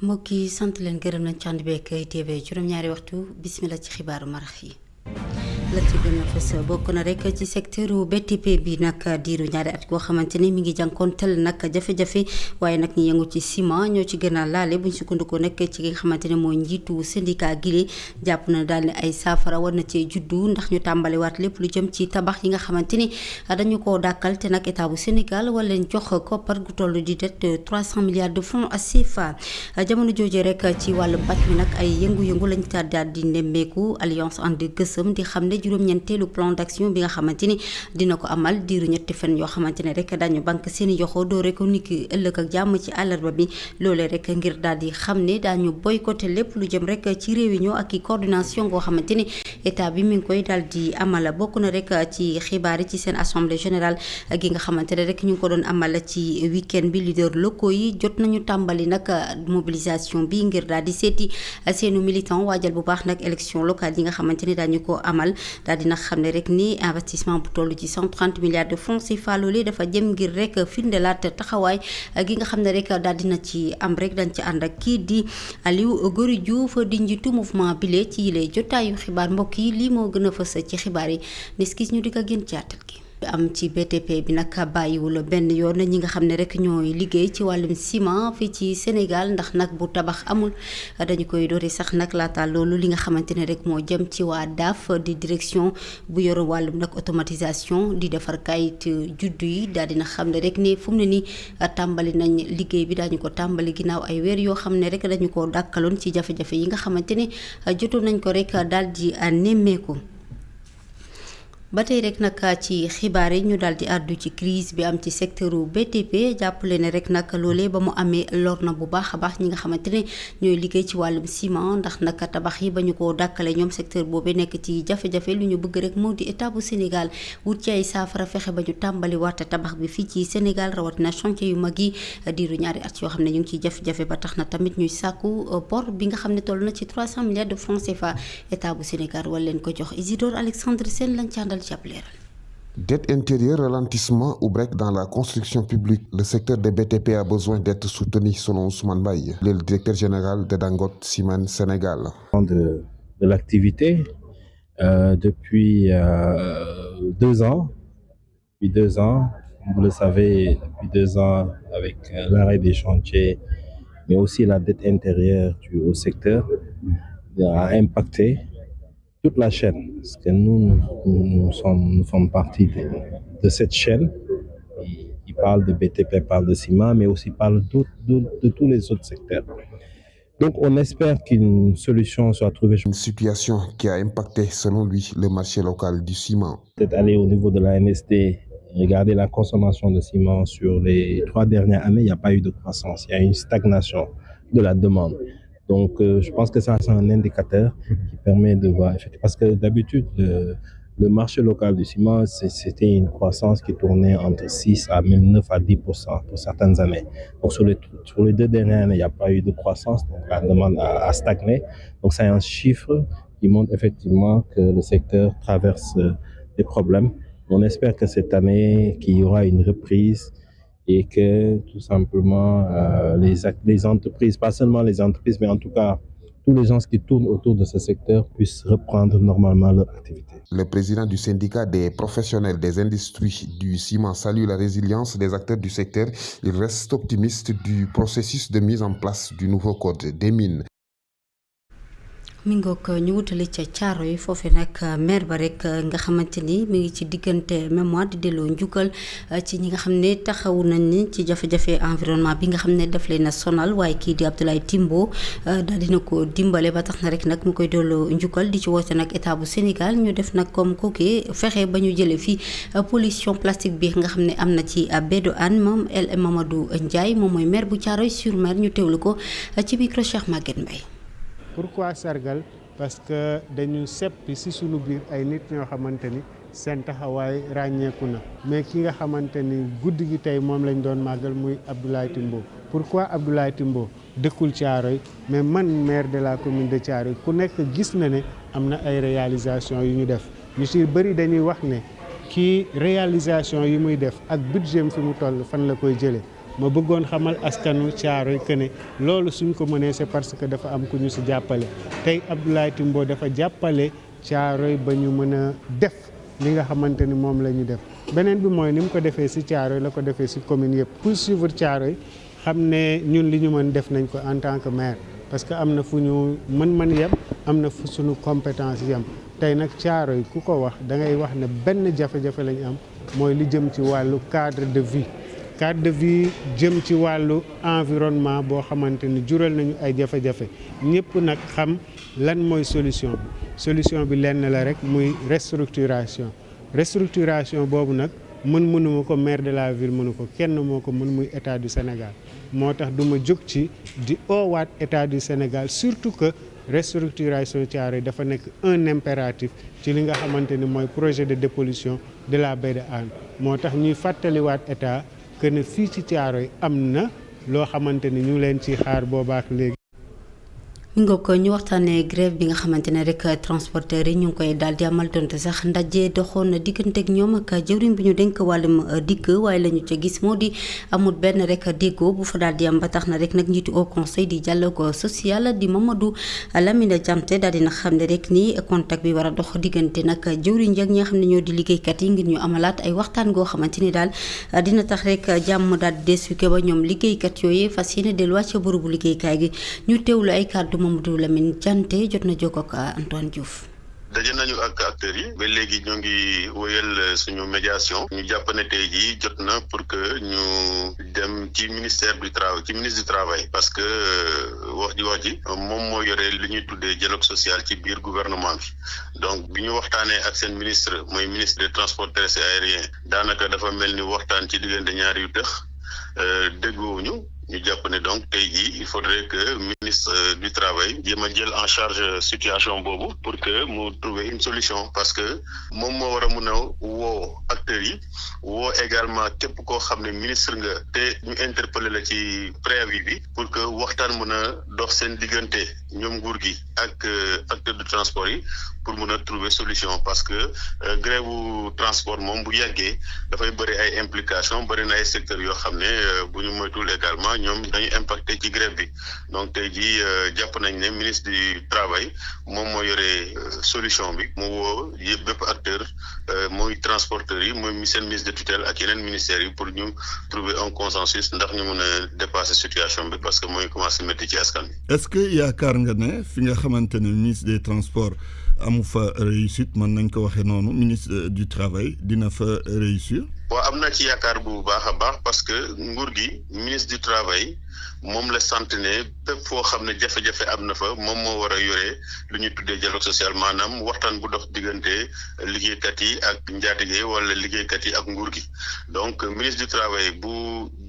mbokk yi sant leen gërëm nañ ci ànd beeg ITV juróom-ñaari waxtu bismillah ci xibaaru marax yi. la ci gën a fës bokk na rek ci secteur BTP bi nag diiru ñaari at yoo xamante ni mi ngi jànkonteel nag jafe-jafe waaye nag ñi yëngu ci ciment ñoo ci gën a laale buñ sukkandikoo nekk ci nga xamante ne mooy njiitu syndicat gile jàpp na daal ne ay saafara war na cee juddu ndax ñu tàmbaliwaat lépp lu jëm ci tabax yi nga xamante ni dañu koo dàkkal te nag état bu Sénégal wala leen jox koppar gu toll di det 300 milliards de francs CFA jamono jooju rek ci wàllu pàcc mi nag ay yëngu-yëngu lañ daal di nemmeeku Alliance And Gueusseum di xam ne juróom-ñeenteelu plan d'action bi nga xamante ni dina ko amal diiru ñetti fan yoo xamante ne rek dañu banque seeni yoxoo doore ko niki ëllëg ak jàmm ci àllarba bi loolee rek ngir daal di xam ne daañu boycotté lépp lu jëm rek ci réunion ak i coordination goo xamante ni état bi mi ngi koy daal di amal bokk na rek ci xibaar yi ci seen assemblée générale gi nga xamante ne rek ñu ngi ko doon amal ci week-end bi leader locaux yi jot nañu tàmbali nag mobilisation bi ngir daal di seeti seenu militant waajal bu baax nag élection locale yi nga xamante ni daañu ko amal daal dina xam ne rek ni investissement bu toll ci 130 milliards de francs CFA loolee dafa jëm ngir rek firndelaat taxawaay gi nga xam ne rek daal dina ci am rek dañ ci ànd ak kii di Aliou Gory Diouf di njiitu mouvement bile ci yile jotaayu xibaar mbokk yi lii moo gën a fës ci xibaar yi niskis ñu di ko gën ci àttal gi am ci BTP bi nag bàyyiwul benn yoon ñi nga xam ne rek ñooy liggéey ci wàllum ciment fii ci Sénégal ndax nag bu tabax amul dañu koy doori sax nag laata loolu li nga xamante ne rek moo jëm ci waa DAF di direction bu yor wàllum nag automatisation di defar kayit juddu yi daal dina xam ne rek ni fu mu ne nii tàmbali nañ liggéey bi daañu ko tàmbali ginnaaw ay weer yoo xam ne rek dañu ko dàkkaloon ci jafe-jafe yi nga xamante ne jotoon nañ ko rek daal di nemmeeku. ba tey rek nag ci xibaar yi ñu daal di àddu ci crise bi am ci secteur BTP jàppale ne rek nag loolee ba mu amee lor na bu baax a baax ñi nga xamante ne ñooy liggéey ci wàllum ciment ndax nag tabax yi ba ñu ko dàkkale ñoom secteur boobee nekk ci jafe-jafe lu ñu bëgg rek moo di état bu Sénégal wut ci ay saafara fexe ba ñu tàmbali waat tabax bi fii ci Sénégal rawatina chantier yu mag yi diiru ñaari at yoo xam ne ñu ngi ciy jafe-jafe ba tax na tamit ñuy sàkku bor bi nga xam ne toll na ci 300 milliards de francs CFA état bu Sénégal wala leen ko jox Isidore Alexandre Sène lañ ci àndal. Dette intérieure, ralentissement ou break dans la construction publique. Le secteur des BTP a besoin d'être soutenu selon Ousmane Baye, le directeur général de Dangote Ciment Sénégal. De l'activité depuis 2 ans. Depuis 2 ans, vous le savez, depuis 2 ans avec l'arrêt des chantiers, mais aussi la dette intérieure due au secteur a impacté toute la chaîne, parce que nous sommes partie de cette chaîne qui parle de BTP, parle de ciment, mais aussi parle de tous les autres secteurs. Donc on espère qu'une solution soit trouvée. Une situation qui a impacté, selon lui, le marché local du ciment. Peut-être aller au niveau de la NST, regarder la consommation de ciment sur les 3 dernières années, il n'y a pas eu de croissance, il y a une stagnation de la demande. Donc, je pense que ça, c'est un indicateur qui permet de voir. Parce que d'habitude, le marché local du ciment, c'était une croissance qui tournait entre 6 à même 9 à 10% pour certaines années. Donc, sur les 2 dernières années, il n'y a pas eu de croissance. Donc, la demande a stagné. Donc, c'est un chiffre qui montre effectivement que le secteur traverse des problèmes. On espère que cette année, qu'il y aura une reprise et que tout simplement les entreprises, pas seulement les entreprises, mais en tout cas tous les gens qui tournent autour de ce secteur puissent reprendre normalement leur activité. Le président du syndicat des professionnels des industries du ciment salue la résilience des acteurs du secteur. Il reste optimiste du processus de mise en place du nouveau code des mines. mi ngoog ñu wutali ca caaro yi foofu nag maire ba rek nga xamante ni mi ngi ci diggante mémoire di delloo njukkal ci ñi nga xam ne taxawu nañ ni ci jafe-jafe environnement bi nga xam ne daf leen a sonal waaye kii di Abdoulaye Timbo daal dina ko dimbale ba tax na rek nag mu koy delloo njukkal di ci woote nag état bu Sénégal ñu def nag comme kooku fexe ba ñu jëlee fii pollution plastique bi nga xam ne am na ci Bédou Anne moom El Mamadou Ndiaye moom mooy maire bu Thiaroye-sur-Mer ñu teewlu ko ci micro Cheikh Maguette Mbaye. Pourquoi sargal parce que dañu seppi ci sunu biir ay nit ñoo xamante ni seen taxawaay ràññeeku na mais ki nga xamante ni guddi gi tey moom lañ doon màggal muy Abdoulaye Timbo. Pourquoi Abdoulaye Timbo dëkkul Thiaroye mais man maire de la commune de Thiaroye ku nekk gis na ne am na ay réalisation yu ñu def ñu ci bëri dañuy wax ne kii réalisation yi muy def ak budget fi mu toll fan la koy jëlee ma bëggoon xamal askanu Thiaroye que ne loolu suñ ko mënee c'est parce que dafa am ku ñu si jàppale tey Abdoulaye Timbo dafa jàppale Thiaroye ba ñu mën a def li nga xamante ni moom la ñu def beneen bi mooy ni mu ko defee si Thiaroye la ko defee si commune yëpp pour suivre Thiaroye xam ne ñun li ñu mën def nañ ko en tant que maire parce que am na fu ñu mën yem am na fu suñu compétence yem tey nag Thiaroye ku ko wax da ngay wax ne benn jafe-jafe la ñu am mooy li jëm ci wàllu cadre de vie jëm ci wàllu environnement boo xamante ni jural nañu ay jafe-jafe ñëpp nag xam lan mooy solution bi lenn la rek muy restructuration boobu nag mënuma ko maire de la ville mënu ko kenn moo ko mën muy état du Sénégal moo tax du ma jóg ci di oowaat état du Sénégal surtout que restructuration Thiaroye dafa nekk un impératif ci li nga xamante ni mooy projet de dépollution de la baie de Hann moo tax ñuy fàttaliwaat état que ne fii ci Thiaroye am na loo xamante ni ñu leen ci xaar boobaak léegi. mi nga ko ñu waxtaanee grève bi nga xamante ne rek transporteurs yi ñu ngi koy daal di amal donte sax ndaje doxoon na diggante ak ñoom ak jëwriñ bi ñu dénk wàllum dikk waaye la ñu ca gis moo di amul benn rek déggoo bu fa daal di am ba tax na rek nag njiitu au conseil di dialogue social di Mamadou Lamine Diante daal dina xam ne rek ni contact bi war a dox diggante nag jëwriñ ak ñi nga xam ne ñoo di liggéeykat yi ngir ñu amalaat ay waxtaan goo xamante ni daal dina tax rek jàmm daal di desuke ba ñoom liggéeykat yooyu fas yéene delluwaat ca bërëbu liggéeykaay gi ñu teewlu ay kàddu Mamadou Lamine Diante jot na jokkoo ak Antoine Diouf. daje nañu ak acteurs yi ba léegi ñoo ngi wëyal suñu médiation ñu jàpp ne tey jii jot na pour que ñu dem ci ministère du travail ci ministre du travail parce que wax ji moom moo yore li ñuy tuddee dialogue social ci biir gouvernement bi donc bi ñu waxtaanee ak seen ministre mooy ministre des transports terrestres et aériens daanaka dafa mel ni waxtaan ci diggante ñaar yu tëx déggoowuñu ñu jàpp ne donc tey jii il faudrait que ministre du travail jéem a jël en charge situation boobu pour que mu trouver une solution parce que moom moo war a mun a woo acteurs yi woo également képp koo xam ne ministre nga te ñu interpeller la ci préavis bi pour que waxtaan mun a dox seen diggante ñoom nguur gi ak acteurs de transport yi pour mun a trouver solution parce que grève bu transport moom bu yàggee dafay bëri ay implications bëri na ay secteurs yoo xam ne bu ñu moytuwul également ñoom dañu impacté ci grève bi donc tey jii jàpp nañ ne ministre du travail moom moo yore solution bi mu woo yëpp bépp acteur mooy transporteurs yi mooy seen ministre de tutelle ak yeneen ministères yi pour ñu trouver un consensus ndax ñu mun a dépasser situation bi parce que mooy commencé métti ci askan bi. Est-ce que yaakaar nga ne fi nga xamante ne ministre des transports amu fa réussite mën nañ ko waxee noonu ministre du travail dina fa réussir. waaw am na ci yaakaar bu baax a baax parce que nguur gi ministre du travail moom la sant ne bépp foo xam ne jafe-jafe am na fa moom moo war a yore lu ñuy tuddee dialogue social maanaam waxtaan bu dox diggante liggéeykat yi ak njaatige wala liggéeykat yi ak nguur gi donc ministre du travail bu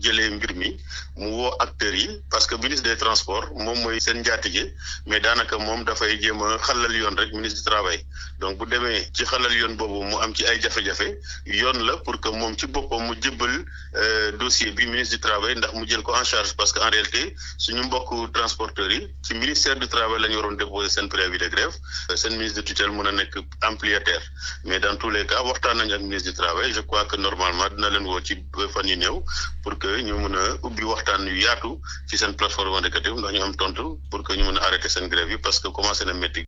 jëlee mbir mi mu woo acteurs yi parce que ministre des transports moom mooy seen njaatige mais daanaka moom dafay jéem a xalal yoon rek ministre du travail donc bu demee ci xalal yoon boobu mu am ci ay jafe-jafe yoon la pour que moom ci boppam mu jëbbal dossier bi ministre du travail ndax mu jël ko en charge parce que en réalité suñu mbokk transporteurs yi ci ministère du travail la ñu waroon déposer seen préavis de grève seen ministre de tutelle mën a nekk ampliataire mais dans tous les cas waxtaan nañu ak ministre du travail je crois que normalement dina leen woo ci fan yu néew pour que ñu mën a ubbi waxtaan yu yaatu ci seen plateforme revendicative ndax ñu am tontu pour que ñu mën a arrêter seen grève yi parce que commencé na métti.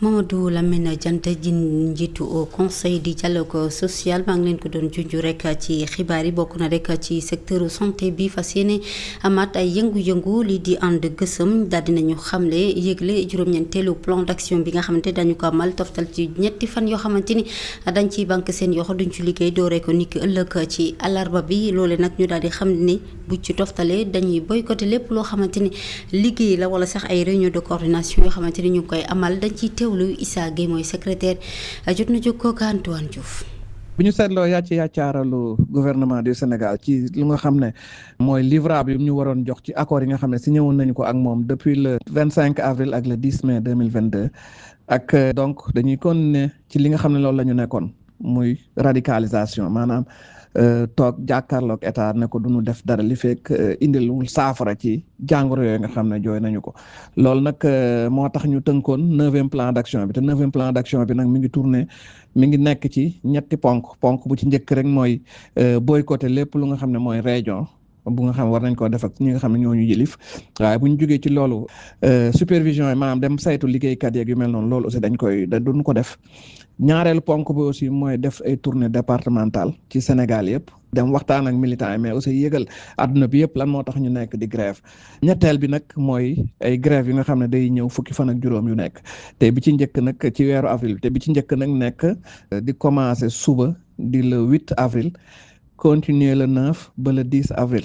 Mamadou Lamine Diante ji njiitu au conseil di dialogue social maa ngi leen ko doon junj rek ci xibaar yi bokk na rek ci secteur santé bi fas yéene amaat ay yëngu-yëngu lii di ànd gësëm daal dinañu xamle yëgle juróom-ñeenteelu plan d'action bi nga xamante dañu ko amal toftal ci ñetti fan yoo xamante ni dañ ciy banque seen yoxo duñ ci liggéey dooree ko niki ëllëg ci alarba bi loole nag ñu daal di xam ni bu ci toftalee dañuy boycotté lépp loo xamante ni liggéey la wala sax ay réunion de coordination yoo xamante ni ñu ngi koy amal dañ ciy teewlu Issa Gueye mooy secrétaire jot na jokkoo ak Antoine Diouf. bu ñu seetloo yàccaaralu gouvernement du Sénégal ci li nga xam ne mooy livrable yi ñu waroon jox ci accord yi nga xam ne signé woon nañu ko ak moom depuis le 25 avril ak le 10 mai 2022 ak donc dañuy continuer ci li nga xam ne loolu la ñu nekkoon muy radicalisation maanaam toog jàkkaarloog état ne ko duñu def dara li fekk indilwul saafara ci jàngoro yooyu nga xam ne jooy nañu ko loolu nag moo tax ñu tënkoon 9e plan d'action bi te 9e plan d'action bi nag mi ngi nekk ci ñetti ponk bu ci njëkk rek mooy boycotter lépp lu nga xam ne mooy réunion bu nga xam war nañ koo def ak ñi nga xam ne ñoo ñu yëlif waaye bu ñu jógee ci loolu supervision yi maanaam dem saytu liggéeykat yeeg yu mel noonu loolu aussi duñ ko def ñaareelu ponk bi aussi mooy def ay tournée départementale ci Sénégal yëpp dem waxtaan ak militants yi mais aussi yëgal àdduna bi yëpp lan moo tax ñu nekk di grève ñetteel bi nag mooy ay grève yi nga xam ne day ñëw fukki fan ak juróom yu nekk te bi ci njëkk nag ci weeru avril te bi ci njëkk nag nekk di commencer suba di le 8 avril continuer le 9 ba le 10 avril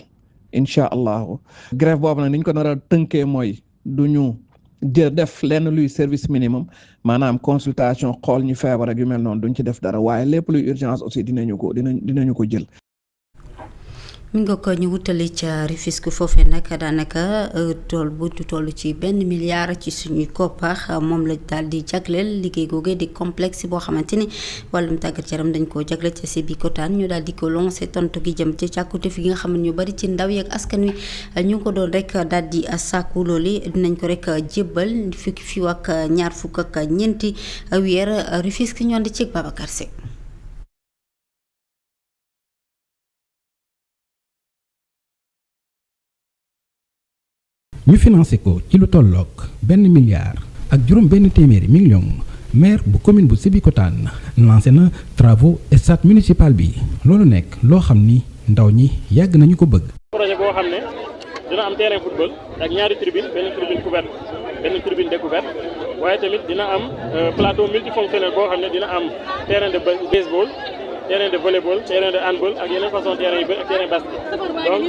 incha allahu grève boobu nag niñ ko nar a tënkee mooy du ñu def lenn luy service minimum maanaam consultation xool ñu feebar ak yu mel noonu duñ ci def dara waaye lépp luy urgence aussi dinañu ko jël. mi nga ko ñu wutali ca Rufisque foofee nag daanaka tool ci $1 milliard ci suñuy koppar moom la daal di jagleel liggéey googee di complexe boo xamante ni wàllum tàggat yaram dañ koo jagleel ca Sébikotane ñu daal di ko lancé tontu gi jëm ci càkkute fi nga xam ne ñu bari ci ndaw yi ak askan wi ñu ngi ko doon rek daal di sàkku loolu dinañ ko rek jébbal fii ak ñaar fukk ak ñeenti weer Rufisque ñoo di ci Babacar Seck. ñu financé ko ci lu tolloog $1 milliard ak $700 millions maire bu commune bu Sébikotane lancé na travaux stade municipal bi loolu nekk loo xam ni ndaw ñi yàgg nañu ko bëgg. projet boo xam ne dina am terrain football ak ñaari tribune benn tribune couverte benn tribune découverte waaye tamit dina am plateau multifonctionnel boo xam ne dina am terrain de baseball terrain de volleyball terrain de handball ak yeneen façon terrain yu bëri ak terrain basket donc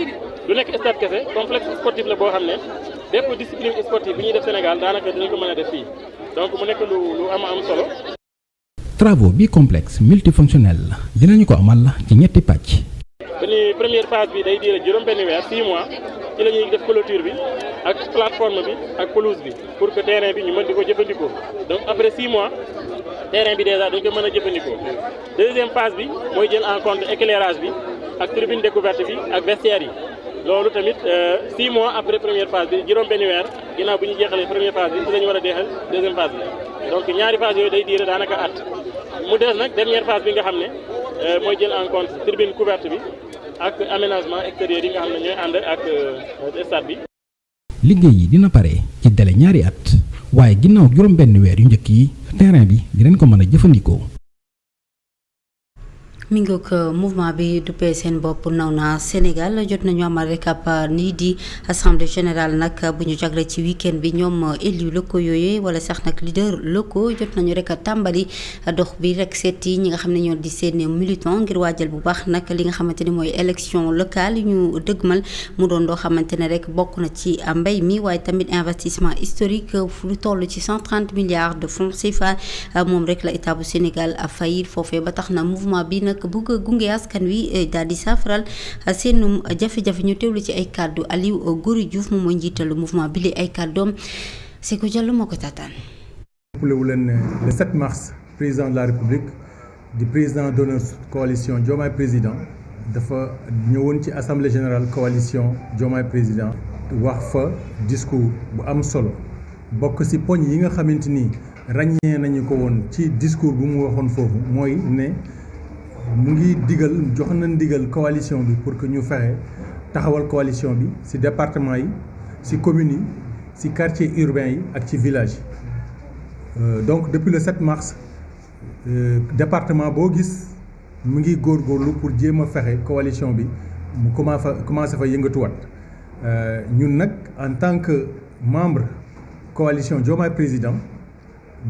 du nekk stade kese complexe sportif la boo xam ne bépp discipline sportive bi ñuy def Sénégal daanaka dinañ ko mën a def fii donc mu nekk lu am solo. travaux bi complexe multifonctionnel dinañu ko amal ci ñetti pàcc. première phase bi day diire juróom-benn weer 6 mois ci la ñuy def clôture bi ak plateforme bi ak pelouse bi pour que terrain bi ñu mën di ko jëfandikoo donc après 6 mois terrain bi déjà dañ ko mën a jëfandikoo deuxième phase bi mooy jël en compte éclairage bi ak tribune découverte bi ak vestiaire yi loolu tamit 6 mois après première phase bi juróom-benn weer ginnaaw bu ñu jeexalee première phase bi ci la ñu war a deexal deuxième phase bi donc ñaari phase yooyu day diire daanaka at mu des nag dernière phase bi nga xam ne mooy jël en compte tribune couverte bi ak aménagement extérieur yi nga xam ne ñooy ànd ak stade bi. liggéey yi dina pare ci délai ñaari at waaye ginnaaw juróom-benn weer yu njëkk yi terrain bi dinañ ko mën a jëfandikoo. mi ngi ko mouvement bi duppee seen bopp naw na Sénégal jot nañu amal rek ab nii di assemblée générale nag bu ñu jagle ci week-end bi ñoom élus locaux yooyu wala sax nag leader locaux jot nañu rek a tàmbali dox bi rek seeti ñi nga xam ne ñoo di seen militant ngir waajal bu baax nag li nga xamante ne mooy élection locale ñu dëgmal mu doon loo xamante ne rek bokk na ci mbay mi waaye tamit investissement historique lu toll ci 130 milliards de francs CFA moom rek la état bu Sénégal fay foofee ba tax na mouvement bi nag bëgg gunge askan wi daal di saafaral seen jafe-jafe ñu teewlu ci ay kàddu Aliou Gory Diouf moom mooy njiitalu mouvement bi li ay kàddoom Sékou Diallo moo ko taataan. wu leen le 7 mars président de la République di président d'honneur coalition Diomaye président dafa ñëwoon ci assemblée générale coalition Diomaye président wax fa discours bu am solo bokk ci poñ yi nga xamante ni ràññee nañu ko woon ci discours bu mu waxoon foofu mooy ne mu ngi jox na ndigal coalition bi pour que ñu fexe taxawal coalition bi ci département yi ci communes yi ci quartier urbain yi ak ci village yi donc depuis le 7 mars département boo gis mu ngi góorgóorlu pour jéem a fexe coalition bi mu commencé fa yëngatuwaat ñun nag en tant que membre coalition Diomaye président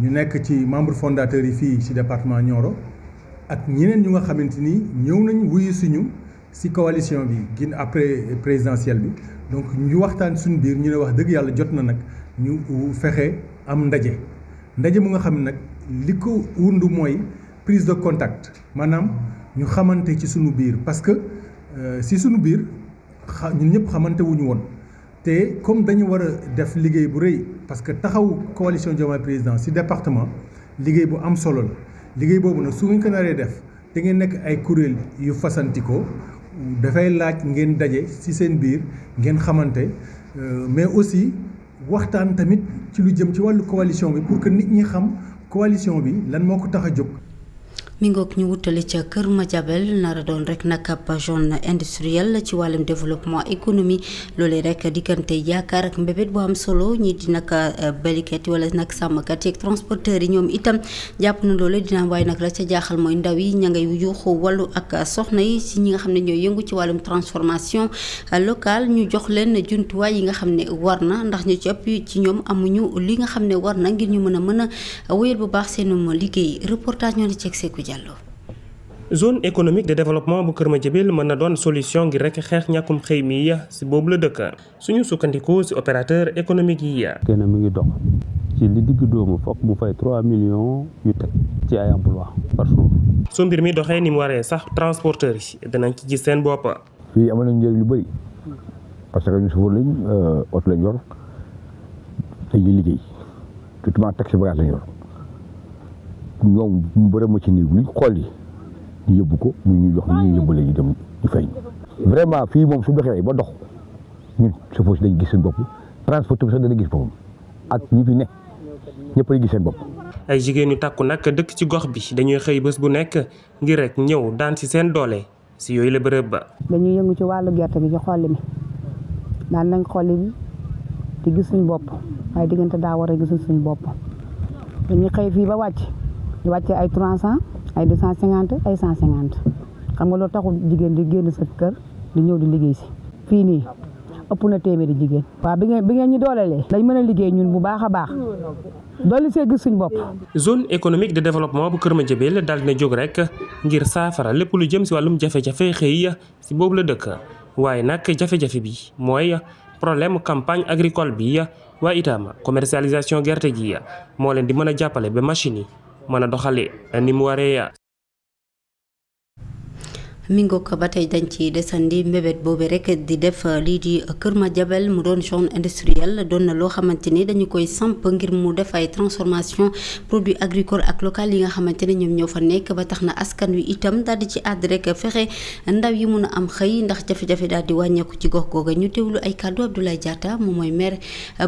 ñu nekk ci membre fondateur yi fii ci département Nioro ak ñeneen ñu nga xamante ni ñëw nañ wuyu suñu ci coalition bi gin après présidentielle bi donc ñu waxtaan suñu biir ñu ne wax dëgg yàlla jot na nag ñu fexe am ndaje mu nga xam ne nag li ko wundu mooy prise de contact maanaam ñu xamante ci suñu biir parce que ci suñu biir ñun ñëpp xamante wuñu woon te comme dañu war a def liggéey bu rëy parce que taxaw coalition Diomaye président ci département liggéey bu am solo la liggéey boobu nag su ngeen ko naree def te ngeen nekk ay kuréel yu fasantikoo dafay laaj ngeen daje ci seen biir ngeen xamante mais aussi waxtaan tamit ci lu jëm ci wàllu coalition bi pour que nit ñi xam coalition bi lan moo ko tax a jóg. mi ngoog ñu wutali ca Kër Madiabel nara doon rek nag ab zone industrielle ci wàllum développement économie loolee rek diggante yaakaar ak mbébét bu am solo ñi di nag béykat yi wala nag sàmmkat yi ak transporteurs yi ñoom itam jàpp na loolee dina waaye nag la ca jaaxal mooy ndaw yi ña ngay yuuxu wàllu ak soxna yi si ñi nga xam ne ñooy yëngu ci wàllum transformation locale ñu jox leen jumtuwaay yi nga xam ne war na ndax ñu ci ëpp ci ñoom amuñu li nga xam ne war na ngir ñu mën a wéyal bu baax seenum liggéey reportage ñoo di ceeg Seeku Diallo. zone économique de développement bu Kër Madiabel mën na doon solution ngir rek xeex ñàkkum xëy mi si boobu la dëkk suñu sukkandikoo si opérateur économique yi. kenn mi ngi dox ci li digg doomu fokk mu fay 3 millions yu teg ci ay emploi par jour. su mbir mi doxee ni mu waree sax transporteurs yi danañ ci gis seen bopp. fii amal nañu njëriñ lu bëri parce que ñu chauffeur lañ oto lañ yor dañuy liggéey surtout taxi bagage lañ yor ñoom mu bëri ma ci nii luñ xool yi ñu yóbbu ko mu ñu jox ñu yóbbale ñu dem ñu fay vraiment fii moom su doxee ba dox ñun chauffeur si dañ gis seen bopp transporteur bi sax dana gis boppam ak ñi fi ne ñëpp a gis seen bopp. ay jigéen yu takku nag dëkk ci gox bi dañuy xëy bés bu nekk ngir rek ñëw daan ci seen doole si yooyu la bërëb ba. dañuy yëngu ci wàllu gerte gi ci xolli mi daan nañ xolli bi di gis suñu bopp waaye diggante daa war a gisul suñu bopp dañuy xëy fii ba wàcc di wàccee ay 300 ay 250 ay 150 xam nga loolu taxul jigéen di génn sa kër di ñëw di liggéey si fii nii ëpp na téeméeri jigéen. waaw bi ngeen ñu doolelee dañ mën a liggéey ñun bu baax a baax dolli see gis suñu bopp. zone économique de développement bu Kër Madiabel daal dina jóg rek ngir saafara lépp lu jëm si wàllum jafe-jafe xëy si boobu la dëkk waaye nag jafe-jafe bi mooy problème campagne agricole bi waaye itam commercialisation gerte gi moo leen di mën a jàppale ba machine yi mën a doxalee ni mu waree. mi ngoog ba tey dañ ci desandi mbébét boobu rek di def lii di Kër Madiabel mu doon zone industrielle doon na loo xamante ni dañu koy samp ngir mu def ay transformation produits agricoles ak local yi nga xamante ne ñoom ñoo fa nekk ba tax na askan wi itam daal di ci àdd rek fexe ndaw yi mun a am xëy ndax jafe-jafe daal di wàññeeku ci gox googa ñu teewlu ay kàddu Abdoulaye Diatta moom mooy maire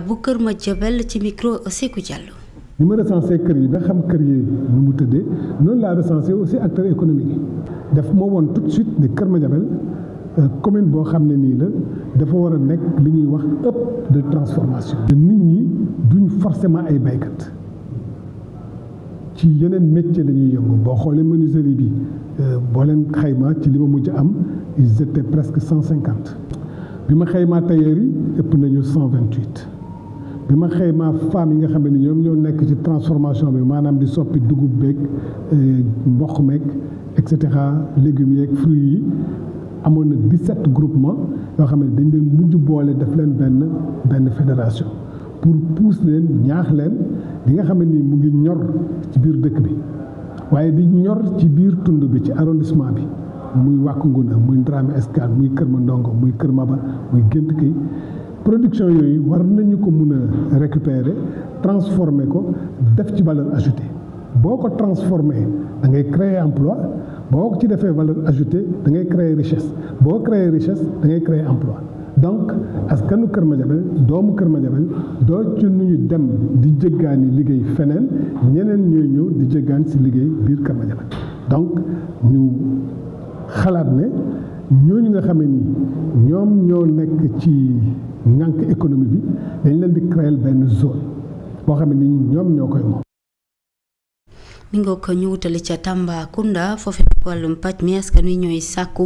bu Kër Madiabel ci micro Sekou Diallo. ni ma recensé kër yi ba xam kër yi nu mu tëddee noonu laa recensé aussi acteurs économiques yi daf ma woon tout de suite ne Kër Madiabel commune boo xam ne nii la dafa war a nekk li ñuy wax hub de transformation. nit ñi duñ forcément ay baykat ci yeneen métier la ñuy yëngu boo xoolee menuiserie bi boo leen xayma ci li ma mujj am ils étaient presque 150 bi ma xaymaa tailleur yi ëpp nañu 128. bi ma xaymaa femmes yi nga xam ne ñoom ñoo nekk ci transformation bi maanaam di soppi dugub beeg mboq meeg et cetera légumes yeeg fruits yi amoon na 17 groupements yoo xam ne dañ leen mujj boole def leen benn fédération pour pousse leen ñaax leen li nga xam ne ni mu ngi ñor ci biir dëkk bi waaye di ñor ci biir tund bi ci arrondissement bi muy Wack Ngouna muy Dramé Escale muy Kër Mandongo muy Kër Maba muy Gént Kay production yooyu war nañu ko mun a récupérer transformer ko def ci valeur ajoutée boo ko transformer da ngay créer emploi boo ko ci defee valeur ajoutée da ngay créer richesse boo créer richesse da ngay créer emploi donc askanu Kër Madiabel doomu Kër Madiabel doo ci nu ñu dem di jéggaani liggéey feneen ñeneen ñooy ñëw di jéggaan si liggéey biir Kër Madiabel donc ñu xalaat ne ñooñu nga xam ne nii ñoom ñoo nekk ci ngànk économie bi dañ leen di créer benn zone boo xam ne ni ñoom ñoo koy moom. mi nga ko ñu wutali ca Tambacounda foofu wàllum pàcc mi askan wi ñooy sàkku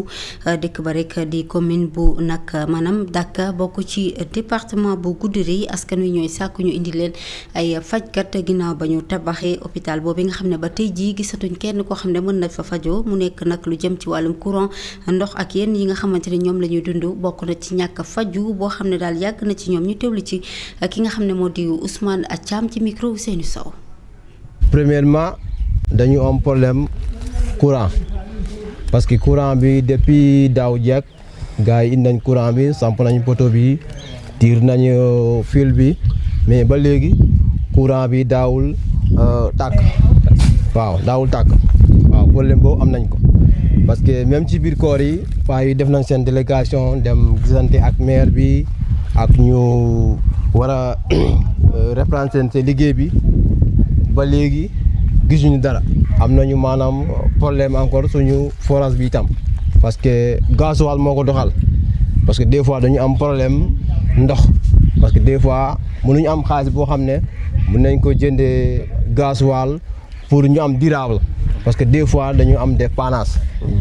dëkk ba rek di commune bu nag maanaam Daka bokk ci département bu Goudiri askan wi ñooy sàkku ñu indi leen ay fajkat ginnaaw ba ñu tabaxee hôpital boobu nga xam ne ba tey jii gisatuñ kenn koo xam ne mën na fa fajoo mu nekk nag lu jëm ci wàllum courant ndox ak yenn yi nga xamante ne ñoom la ñuy dund bokk na ci ñàkk faju boo xam ne daal yàgg na ci ñoom ñu teewlu ci ki nga xam ne moo di Ousmane Thiam ci micro Ousseynou Sow. Premièrement dañu am problème courant parce que courant bi depuis daaw jeeg gars yi indi nañ courant bi samp nañu poto bi tiir nañu fil bi mais ba léegi courant bi daawul tàkk waaw daawul tàkk waaw problème boobu am nañ ko parce que même ci biir koor yi paa yi def nañ seen délégation dem gisante ak maire bi ak ñu war a reprendre seen liggéey bi ba léegi gisuñu dara am nañu maanaam problème encore suñu forage bi itam parce que gasoil moo ko doxal parce que des fois dañu am problème ndox parce que des fois mënuñu am xaalis boo xam ne mën nañ ko jëndee gasoil pour ñu am durable parce que des fois dañu am dépannage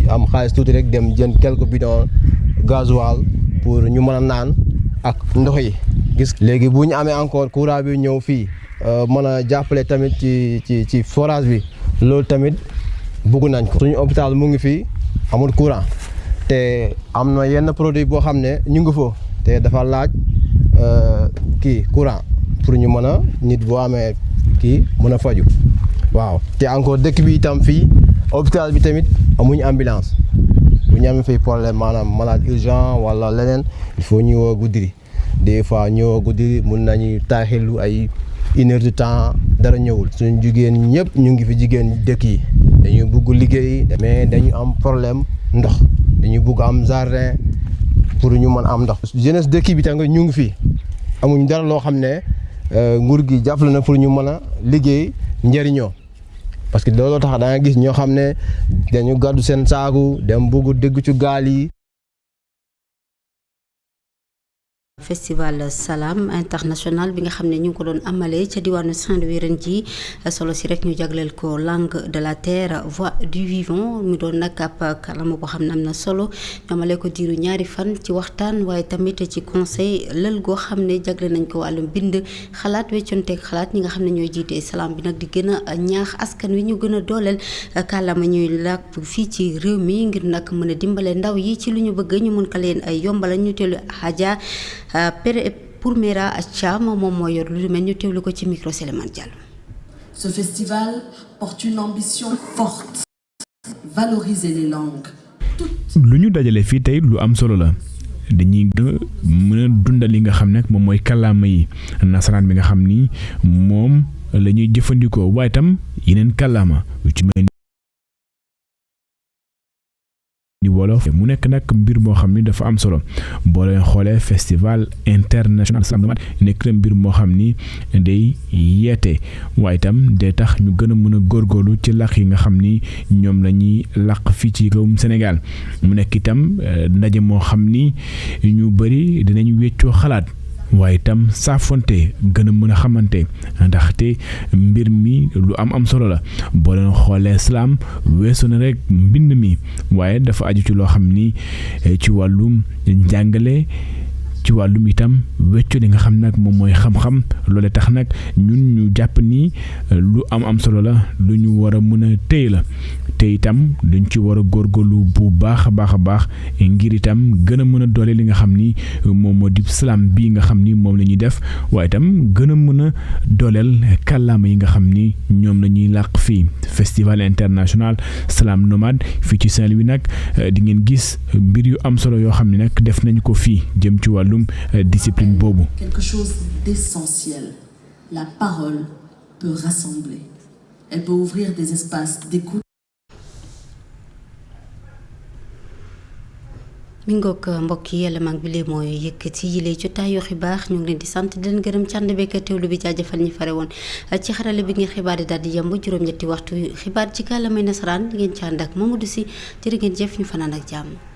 am xaalis tuuti rek dem jënd quelques bidons gasoil pour ñu mën a naan ak ndox yi gis léegi bu ñu amee encore courant bi ñëw fii mën a jàppale tamit ci forage bi loolu tamit bëgg nañ ko suñu hôpital mu ngi fii amul courant te am na yenn produit boo xam ne ñu ngi fa te dafa laaj kii courant pour ñu mën a nit boo amee kii mën a faju waaw te encore dëkk bi itam fii hôpital bi tamit amuñu ambulance bu ñu amee fii problème maanaam malade urgent wala leneen il faut ñu woo Goudiri des fois ñëwoo Goudiri mun nañu taaxilu ay 1 heure de temps dara ñëwul suñu jigéen ñëpp ñu ngi fi jigéen dëkk yi dañuy bugg liggéey mais dañu am problème ndox dañuy bugg am jardin pour ñu mën am ndox jeunesse dëkk bi tamit ñu ngi fi amuñ dara loo xam ne nguur gi jàppale na pour ñu mën a liggéey njëriñoo parce que looloo tax da nga gis ñoo xam ne dañu gàddu seen saaku dem bugg dégg ci gaal yi. festival Salam international bi nga xam ne ñu ngi ko doon amalee ca diwaanu Saint-Louis ren ji solo si rek ñu jagleel ko langue de la terre voix du vivant mu doon nag ab kàllaama boo xam ne am na solo ñu amalee ko diiru ñaari fan ci waxtaan waaye tamit ci conseil lël goo xam ne jagle nañ ko wàllum bind xalaat wecconteeg xalaat ñi nga xam ne ñooy jiite Salam bi nag di gën a ñaax askan wi ñu gën a dooleel kàllaama ñuy làkk fii ci réew mi ngir nag mën a dimbale ndaw yi ci lu ñu bëgg ñu mën ko leen ay yombala ñu teelu Hadja pour Mera Thiam moom moo yor lu mel ñu teewlu ko ci micro Souleymane Diallo. Ce festival porte une ambition forte. Valoriser les langues. lu ñu dajale fii tey lu am solo la dañuy mën a dundal li nga xam ne moom mooy kàllaama yi nasaraan bi nga xam ni moom la ñuy jëfandikoo waaye tam yeneen kàllaama yu ci mel ni wolof mu nekk nag mbir moo xam ni dafa am solo boo leen xoolee festival international Salam Nomade nekk na mbir moo xam ni day yeete waaye itam day tax ñu gën a mën a góorgóorlu ci làkk yi nga xam ni ñoom la ñuy làkk fii ci réewum Sénégal mu nekk itam ndaje moo xam ni ñu bëri dinañ weccoo xalaat waaye itam saafonte gën a mën a xamante ndaxte mbir mi lu am solo la boo leen xoolee Salam weesu na rek mbind mi waaye dafa aju ci loo xam ni ci wàllum njàngale ci wàllum itam weccu li nga xam nag moom mooy xam-xam loole tax nag ñun ñu jàpp ni lu am solo la lu ñu war a mën a téye la te itam dañ ci war a góorgóorlu bu baax a baax ngir itam gën a mën a doole li nga xam ni moom moo di Salam bii nga xam ni moom la ñuy def waaye itam gën a mën a dooleel kàllaama yi nga xam ni ñoom la ñuy làq fii festival international Salam Nomade fii ci Saint-Louis nag di ngeen gis mbir yu am solo yoo xam ne nag def nañ ko fii jëm ci wàllum discipline boobu. Quelque chose d'essentiel. La parole peut rassembler. Elle peut ouvrir des espaces d'écoute. mi ngoog mbokk yi yàlla mag bi lee mooy yëkkati yile jotaayu xibaar ñu ngi leen di sant di leen gërëm ci ànd beeg teewlu bi jaajëfal ñi fare woon ci xarale bi ngeen xibaar yi daal di yemb juróom-ñetti waxtu xibaar ci kàllaamay nasaraan ngeen ci ànd ak Mamadou Sy jërë ngeen jëf ñu fanaan ak jàmm.